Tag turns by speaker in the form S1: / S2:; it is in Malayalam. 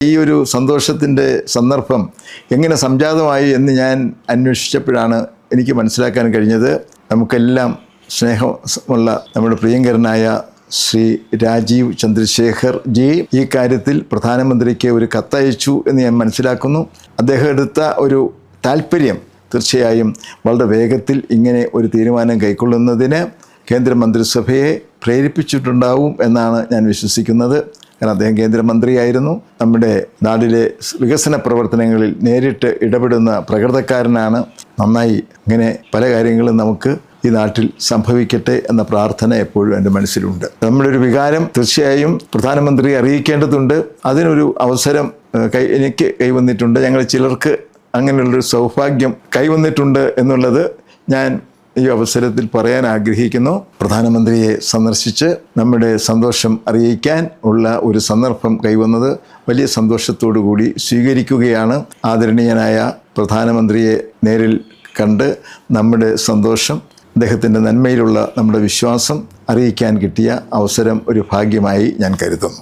S1: ഈ ഒരു സന്തോഷത്തിൻ്റെ സന്ദർഭം എങ്ങനെ സംജാതമായി എന്ന് ഞാൻ അന്വേഷിച്ചപ്പോഴാണ് എനിക്ക് മനസ്സിലാക്കാൻ കഴിഞ്ഞത്. നമുക്കെല്ലാം സ്നേഹമുള്ള നമ്മുടെ പ്രിയങ്കരനായ ശ്രീ രാജീവ് ചന്ദ്രശേഖർ ജി ഈ കാര്യത്തിൽ പ്രധാനമന്ത്രിക്ക് ഒരു കത്തയച്ചു എന്ന് ഞാൻ മനസ്സിലാക്കുന്നു. അദ്ദേഹം എടുത്ത ഒരു താല്പര്യം തീർച്ചയായും വളരെ വേഗത്തിൽ ഇങ്ങനെ ഒരു തീരുമാനം കൈക്കൊള്ളുന്നതിന് കേന്ദ്രമന്ത്രിസഭയെ പ്രേരിപ്പിച്ചിട്ടുണ്ടാവും എന്നാണ് ഞാൻ വിശ്വസിക്കുന്നത്. കാരണം അദ്ദേഹം കേന്ദ്രമന്ത്രിയായിരുന്നു. നമ്മുടെ നാട്ടിലെ വികസന പ്രവർത്തനങ്ങളിൽ നേരിട്ട് ഇടപെടുന്ന പ്രകൃതക്കാരനാണ്. നന്നായി ഇങ്ങനെ പല കാര്യങ്ങളും നമുക്ക് ഈ നാട്ടിൽ സംഭവിക്കട്ടെ എന്ന പ്രാർത്ഥന എപ്പോഴും എൻ്റെ മനസ്സിലുണ്ട്. നമ്മുടെ ഒരു വികാരം തീർച്ചയായും പ്രധാനമന്ത്രിയെ അറിയിക്കേണ്ടതുണ്ട്. അതിനൊരു അവസരം എനിക്ക് കൈവന്നിട്ടുണ്ട്. ഞങ്ങൾ ചിലർക്ക് അങ്ങനെയുള്ളൊരു സൗഭാഗ്യം കൈവന്നിട്ടുണ്ട് എന്നുള്ളത് ഞാൻ ഈ അവസരത്തിൽ പറയാൻ ആഗ്രഹിക്കുന്നു. പ്രധാനമന്ത്രിയെ സന്ദർശിച്ച് നമ്മുടെ സന്തോഷം അറിയിക്കാൻ ഉള്ള ഒരു സന്ദർഭം കൈവന്നത് വലിയ സന്തോഷത്തോടു കൂടി സ്വീകരിക്കുകയാണ്. ആദരണീയനായ പ്രധാനമന്ത്രിയെ നേരിൽ കണ്ട് നമ്മുടെ സന്തോഷം, അദ്ദേഹത്തിൻ്റെ നന്മയിലുള്ള നമ്മുടെ വിശ്വാസം അറിയിക്കാൻ കിട്ടിയ അവസരം ഒരു ഭാഗ്യമായി ഞാൻ കരുതുന്നു.